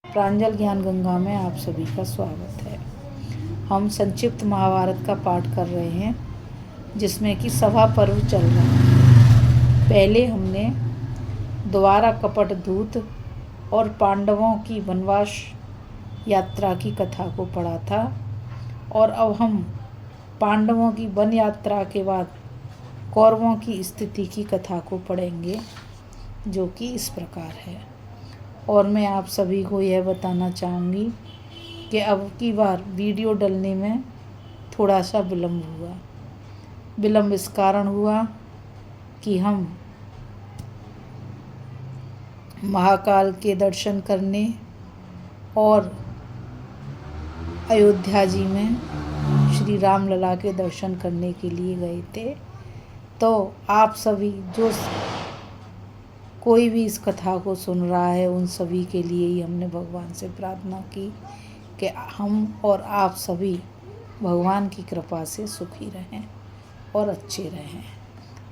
प्रांजल ज्ञान गंगा में आप सभी का स्वागत है। हम संक्षिप्त महाभारत का पाठ कर रहे हैं, जिसमें कि सभा पर्व चल रहा है। पहले हमने द्वारा कपट दूत और पांडवों की वनवास यात्रा की कथा को पढ़ा था, और अब हम पांडवों की वन यात्रा के बाद कौरवों की स्थिति की कथा को पढ़ेंगे, जो कि इस प्रकार है। और मैं आप सभी को यह बताना चाहूँगी कि अब की बार वीडियो डलने में थोड़ा सा विलम्ब हुआ। विलम्ब इस कारण हुआ कि हम महाकाल के दर्शन करने और अयोध्या जी में श्री राम लला के दर्शन करने के लिए गए थे। तो आप सभी जो कोई भी इस कथा को सुन रहा है, उन सभी के लिए ही हमने भगवान से प्रार्थना की कि हम और आप सभी भगवान की कृपा से सुखी रहें और अच्छे रहें।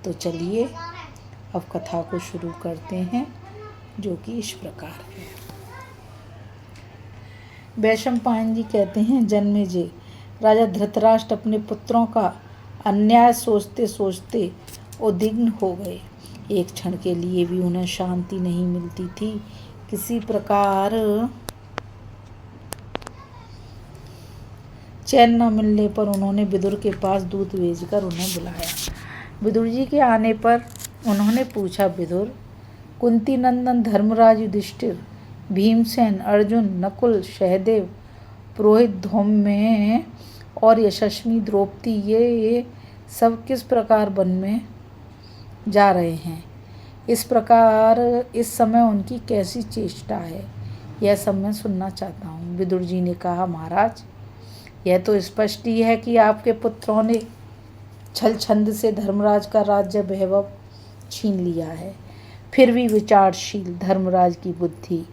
तो चलिए अब कथा को शुरू करते हैं, जो कि इस प्रकार है। वैशंपायन जी कहते हैं, जन्मेजय राजा धृतराष्ट्र अपने पुत्रों का अन्याय सोचते सोचते उद्विग्न हो गए। एक क्षण के लिए भी उन्हें शांति नहीं मिलती थी। किसी प्रकार चैन न मिलने पर उन्होंने विदुर के पास दूत भेजकर उन्हें बुलाया। विदुर जी के आने पर उन्होंने पूछा, विदुर, कुंती नंदन धर्मराज युधिष्ठिर, भीमसेन, अर्जुन, नकुल, सहदेव, पुरोहित धौम्य और यशस्वी द्रौपदी ये सब किस प्रकार वन में जा रहे हैं? इस प्रकार इस समय उनकी कैसी चेष्टा है, यह सब मैं सुनना चाहता हूँ। विदुर जी ने कहा, महाराज, यह तो स्पष्ट ही है कि आपके पुत्रों ने छल छंद से धर्मराज का राज्य वैभव छीन लिया है। फिर भी विचारशील धर्मराज की बुद्धि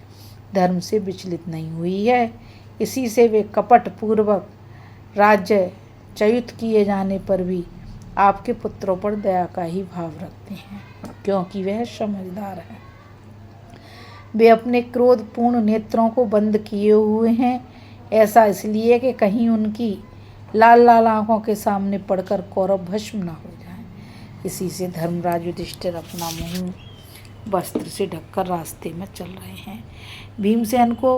धर्म से विचलित नहीं हुई है। इसी से वे कपट पूर्वक राज्य च्युत किए जाने पर भी आपके पुत्रों पर दया का ही भाव रखते हैं, क्योंकि वह समझदार है। वे अपने क्रोधपूर्ण नेत्रों को बंद किए हुए हैं। ऐसा इसलिए कि कहीं उनकी लाल लाल आंखों के सामने पड़कर कौरव भस्म न हो जाएं। इसी से धर्मराज युधिष्ठिर अपना मुंह वस्त्र से ढककर रास्ते में चल रहे हैं। भीमसेन को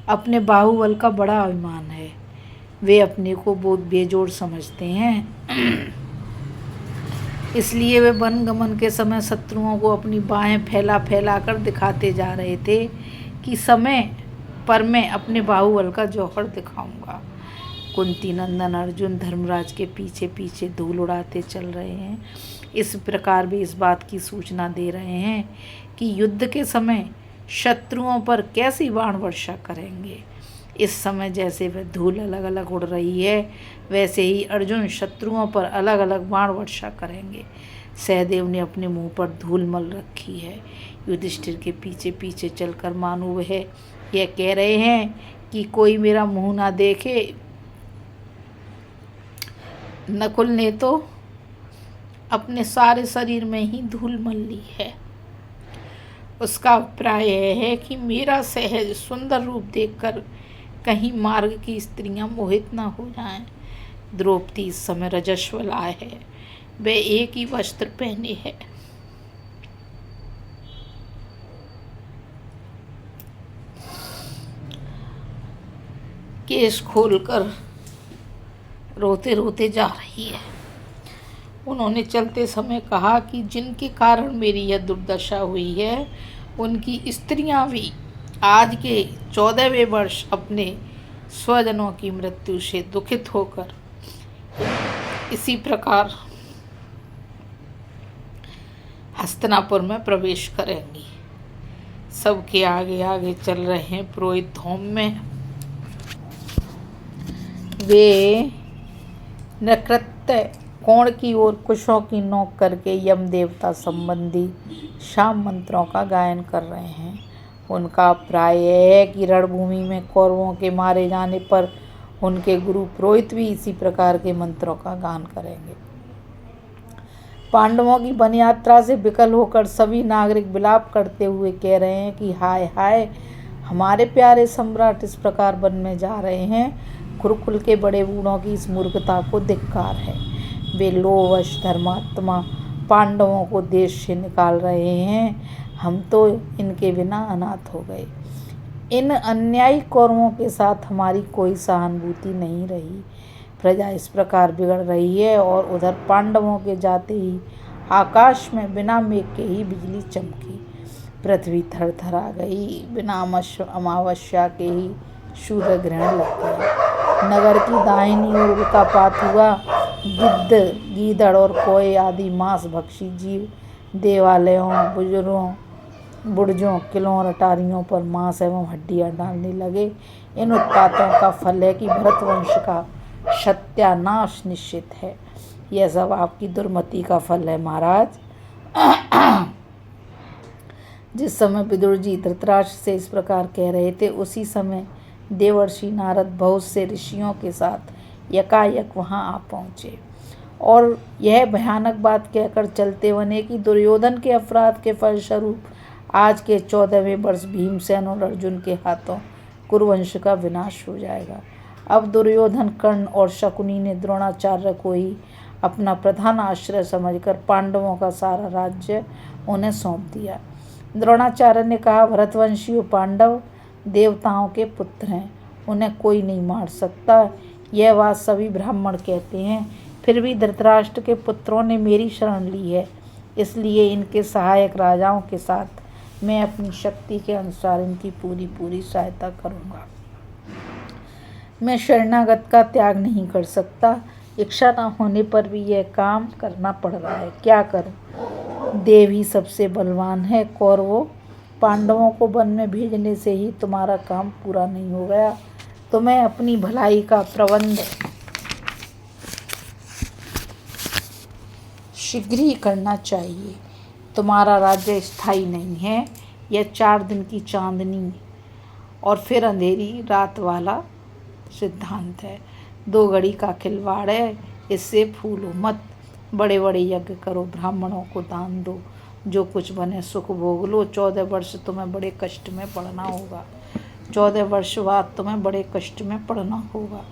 अपने बाहुबल का बड़ा अभिमान है। वे अपने को बहुत बेजोड़ समझते हैं, इसलिए वे वन गमन के समय शत्रुओं को अपनी बाहें फैला फैला कर दिखाते जा रहे थे कि समय पर मैं अपने बाहुबल का जौहर दिखाऊंगा। कुंती नंदन अर्जुन धर्मराज के पीछे पीछे धूल उड़ाते चल रहे हैं। इस प्रकार भी इस बात की सूचना दे रहे हैं कि युद्ध के समय शत्रुओं पर कैसी बाण वर्षा करेंगे। इस समय जैसे वह धूल अलग अलग उड़ रही है, वैसे ही अर्जुन शत्रुओं पर अलग अलग बाण वर्षा करेंगे। सहदेव ने अपने मुंह पर धूल मल रखी है। युधिष्ठिर के पीछे पीछे चलकर मानो वह यह कह रहे हैं कि कोई मेरा मुंह ना देखे। नकुल ने तो अपने सारे शरीर में ही धूल मल ली है। उसका अभिप्राय है कि मेरा सहज सुंदर रूप देखकर कहीं मार्ग की स्त्रियां मोहित न हो जाएं। द्रौपदी इस समय रजस्वला है। वे एक ही वस्त्र पहने है। केश खोलकर रोते रोते जा रही है। उन्होंने चलते समय कहा कि जिनके कारण मेरी यह दुर्दशा हुई है, उनकी स्त्रियां भी आज के 14वें वर्ष अपने स्वजनों की मृत्यु से दुखित होकर इसी प्रकार हस्तिनापुर में प्रवेश करेंगी। सबके आगे आगे चल रहे हैं पुरोहित धौम्य। वे नकृत्य कोण की ओर कुशों की नोक करके यम देवता संबंधी शाम मंत्रों का गायन कर रहे हैं। उनका प्राय है कि रणभूमि में कौरवों के मारे जाने पर उनके गुरु पुरोहित भी इसी प्रकार के मंत्रों का गान करेंगे। पांडवों की वन यात्रा से विकल होकर सभी नागरिक विलाप करते हुए कह रहे हैं कि हाय हाय, हमारे प्यारे सम्राट इस प्रकार वन में जा रहे हैं। कुरुकुल के बड़े बूढ़ों की इस मूर्खता को धिक्कार है। वे लोभवश धर्मात्मा पांडवों को देश से निकाल रहे हैं। हम तो इनके बिना अनाथ हो गए। इन अन्यायी कौरवों के साथ हमारी कोई सहानुभूति नहीं रही। प्रजा इस प्रकार बिगड़ रही है और उधर पांडवों के जाते ही आकाश में बिना मेघ के ही बिजली चमकी। पृथ्वी थरथरा गई। बिना अमावस्या के ही सूर्य ग्रहण लग गया। नगर की दाहिनी ओर उल्कापात हुआ। गिद्ध, गीदड़ और कोए आदि मांस भक्षी जीव देवालयों, बुर्जों, किलों और अटारियों पर मांस एवं हड्डियां डालने लगे। इन उत्पातों का फल है कि भरतवंश का सत्यानाश निश्चित है। यह सब आपकी दुर्मति का फल है महाराज। जिस समय विदुर जी धृतराष्ट्र से इस प्रकार कह रहे थे, उसी समय देवर्षि नारद बहुत से ऋषियों के साथ यकायक वहां आ पहुँचे और यह भयानक बात कहकर चलते बने कि दुर्योधन के अपराध के फलस्वरूप आज के 14वें वर्ष भीमसेन और अर्जुन के हाथों कुरुवंश का विनाश हो जाएगा। अब दुर्योधन, कर्ण और शकुनी ने द्रोणाचार्य को ही अपना प्रधान आश्रय समझकर पांडवों का सारा राज्य उन्हें सौंप दिया। द्रोणाचार्य ने कहा, भरतवंशियों पांडव देवताओं के पुत्र हैं, उन्हें कोई नहीं मार सकता। यह बात सभी ब्राह्मण कहते हैं। फिर भी धृतराष्ट्र के पुत्रों ने मेरी शरण ली है, इसलिए इनके सहायक राजाओं के साथ मैं अपनी शक्ति के अनुसार इनकी पूरी सहायता करूँगा। मैं शरणागत का त्याग नहीं कर सकता। इच्छा न होने पर भी यह काम करना पड़ रहा है। क्या करूं? देव ही सबसे बलवान है। कौरवों, पांडवों को वन में भेजने से ही तुम्हारा काम पूरा नहीं हो गया। तुम्हें अपनी भलाई का प्रबंध शीघ्र ही करना चाहिए। तुम्हारा राज्य स्थायी नहीं है। यह 4 दिन की चांदनी और फिर अंधेरी रात वाला सिद्धांत है। 2 घड़ी का खिलवाड़ है। इससे फूलो मत। बड़े बड़े यज्ञ करो, ब्राह्मणों को दान दो, जो कुछ बने सुख भोग लो। 14 वर्ष तुम्हें बड़े कष्ट में पड़ना होगा। 14 वर्ष बाद तुम्हें बड़े कष्ट में पड़ना होगा।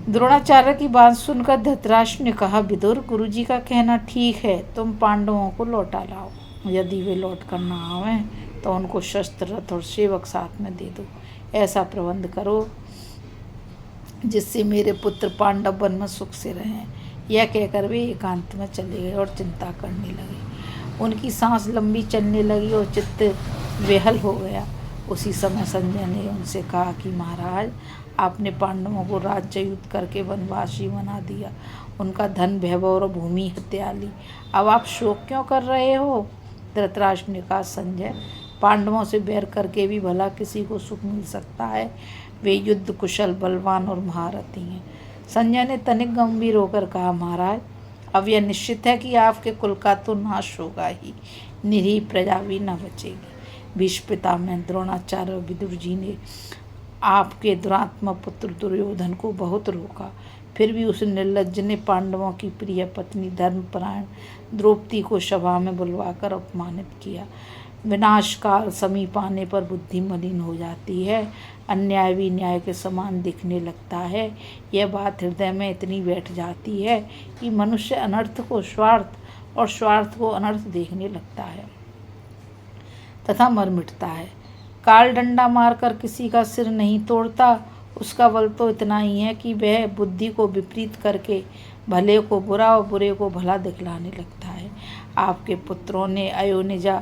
द्रोणाचार्य की बात सुनकर धृतराष्ट्र ने कहा, विदुर, गुरुजी का कहना ठीक है। तुम पांडवों को लौटा लाओ। यदि वे लौट कर न आवें तो उनको शस्त्र, रथ और सेवक साथ में दे दो। ऐसा प्रबंध करो जिससे मेरे पुत्र पांडव वन में सुख से रहें। यह कहकर वे एकांत में चले गए और चिंता करने लगे। उनकी सांस लंबी चलने लगी और चित्त बेहल हो गया। उसी समय संजय ने उनसे कहा कि महाराज, आपने पांडवों को राज्ययुत करके वनवासी बना दिया, उनका धन, वैभव और भूमि हत्या ली। अब आप शोक क्यों कर रहे हो? धृतराष्ट्र ने कहा, संजय, पांडवों से बैर करके भी भला किसी को सुख मिल सकता है? वे युद्ध कुशल, बलवान और महारथी हैं। संजय ने तनिक गंभीर होकर कहा, महाराज, अब यह निश्चित है कि आपके कुल का तो नाश होगा ही, निरीह प्रजा भी न बचेगी। भीष्म पितामह द्रोणाचार्य और विदुर जी ने आपके दुरात्मा पुत्र दुर्योधन को बहुत रोका, फिर भी उस निर्लज्ज ने पांडवों की प्रिय पत्नी धर्मपरायण द्रौपदी को सभा में बुलवाकर अपमानित किया। विनाश काल समीप आने पर बुद्धि मलिन हो जाती है, अन्याय भी न्याय के समान दिखने लगता है। यह बात हृदय में इतनी बैठ जाती है कि मनुष्य अनर्थ को स्वार्थ और स्वार्थ को अनर्थ देखने लगता है तथा मर मिटता है। काल डंडा मारकर किसी का सिर नहीं तोड़ता, उसका बल तो इतना ही है कि वह बुद्धि को विपरीत करके भले को बुरा और बुरे को भला दिखलाने लगता है। आपके पुत्रों ने अयोनिजा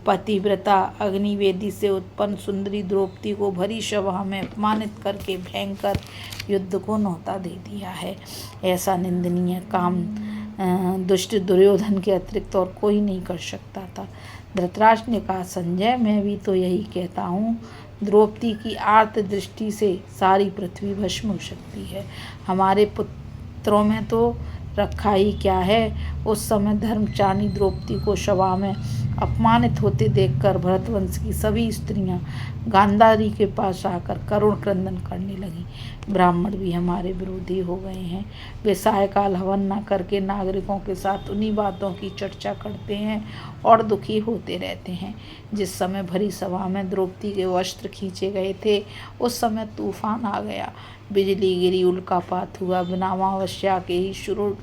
पतिव्रता अग्निवेदी से उत्पन्न सुंदरी द्रौपदी को भरी सभा में अपमानित करके भयंकर युद्ध को न्योता दे दिया है। ऐसा निंदनीय काम दुष्ट दुर्योधन के अतिरिक्त और कोई नहीं कर सकता था। धृतराष्ट्र ने कहा, संजय, मैं भी तो यही कहता हूँ। द्रौपदी की आर्त दृष्टि से सारी पृथ्वी भस्म हो सकती है। हमारे पुत्रों में तो रखा ही क्या है। उस समय धर्मचानी द्रौपदी को सभा में अपमानित होते देखकर भरतवंश की सभी स्त्रियां गांधारी के पास आकर करुण क्रंदन करने लगी। ब्राह्मण भी हमारे विरोधी हो गए हैं। वे सायकाल हवन न करके नागरिकों के साथ उन्हीं बातों की चर्चा करते हैं और दुखी होते रहते हैं। जिस समय भरी सभा में द्रौपदी के वस्त्र खींचे गए थे, उस समय तूफान आ गया, बिजली गिरी, उल्कापात हुआ, बिना अमावस्या के ही शुरू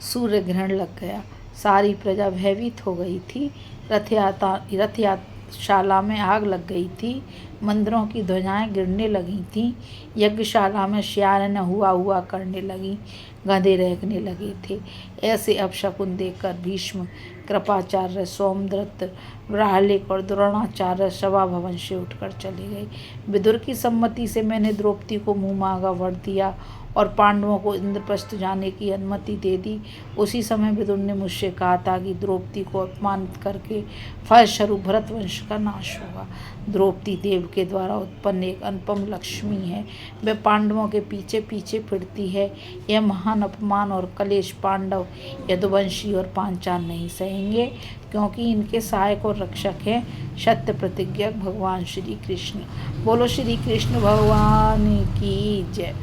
सूर्य ग्रहण लग गया। सारी प्रजा भयभीत हो गई थी। रथशाला में आग लग गई थी। मंदिरों की ध्वजाएं गिरने लगी थीं। यज्ञशाला में श्याल न हुआ करने लगी, गधे रहने लगे थे। ऐसे अपशकुन देखकर भीष्म, कृपाचार्य, सोमदत्त, राहलिक और द्रोणाचार्य सभा भवन से उठकर चले गए। विदुर की सम्मति से मैंने द्रौपदी को मुँह मांगा वर दिया और पांडवों को इंद्रप्रस्थ जाने की अनुमति दे दी। उसी समय विदुर ने मुझसे कहा था कि द्रौपदी को अपमानित करके फलस्वरूप भरतवंश का नाश होगा। द्रौपदी देव के द्वारा उत्पन्न एक अनुपम लक्ष्मी है। वह पांडवों के पीछे पीछे फिरती है। यह महान अपमान और कलेश पांडव, यदुवंशी और पांचाल नहीं सहेंगे, क्योंकि इनके सहायक और रक्षक हैं सत्य प्रतिज्ञा भगवान श्री कृष्ण। बोलो श्री कृष्ण भगवान की जय।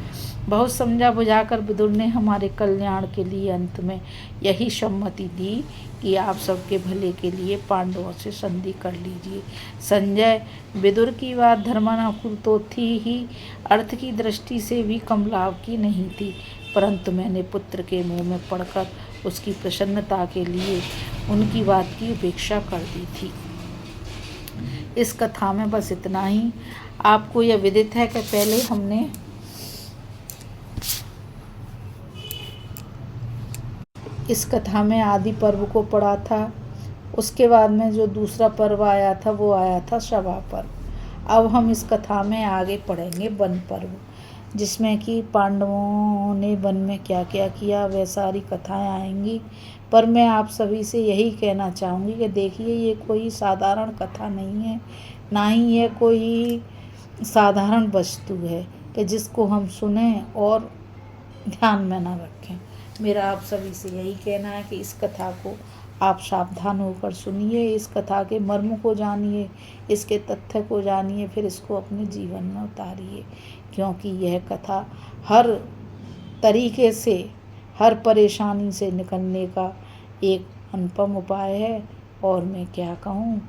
बहुत समझा बुझाकर विदुर ने हमारे कल्याण के लिए अंत में यही सम्मति दी कि आप सबके भले के लिए पांडवों से संधि कर लीजिए। संजय, विदुर की बात धर्मानुकूल तो थी ही, अर्थ की दृष्टि से भी कम लाभ की नहीं थी, परंतु मैंने पुत्र के मुंह में पड़कर उसकी प्रसन्नता के लिए उनकी बात की उपेक्षा कर दी थी। इस कथा में बस इतना ही। आपको यह विदित है कि पहले हमने इस कथा में आदि पर्व को पढ़ा था। उसके बाद में जो दूसरा पर्व आया था वो आया था सभा पर्व। अब हम इस कथा में आगे पढ़ेंगे वन पर्व, जिसमें कि पांडवों ने वन में क्या क्या किया वह सारी कथाएं आएंगी। पर मैं आप सभी से यही कहना चाहूँगी कि देखिए, ये कोई साधारण कथा नहीं है, ना ही यह कोई साधारण वस्तु है कि जिसको हम सुने और ध्यान में ना रखें। मेरा आप सभी से यही कहना है कि इस कथा को आप सावधान होकर सुनिए, इस कथा के मर्म को जानिए, इसके तथ्य को जानिए, फिर इसको अपने जीवन में उतारिए, क्योंकि यह कथा हर तरीके से, हर परेशानी से निकलने का एक अनुपम उपाय है। और मैं क्या कहूँ।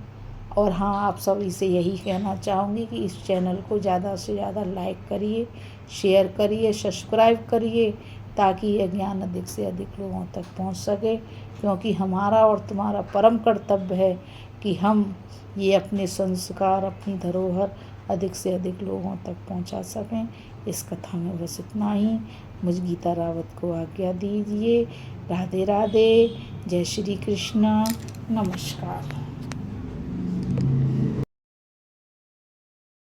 और हाँ, आप सभी से यही कहना चाहूँगी कि इस चैनल को ज़्यादा से ज़्यादा लाइक करिए, शेयर करिए, सब्सक्राइब करिए, ताकि यह ज्ञान अधिक से अधिक लोगों तक पहुंच सके, क्योंकि हमारा और तुम्हारा परम कर्तव्य है कि हम ये अपने संस्कार, अपनी धरोहर अधिक से अधिक लोगों तक पहुंचा सकें। इस कथा में बस इतना ही। मुझ गीता रावत को आज्ञा दीजिए। राधे राधे। जय श्री कृष्ण। नमस्कार।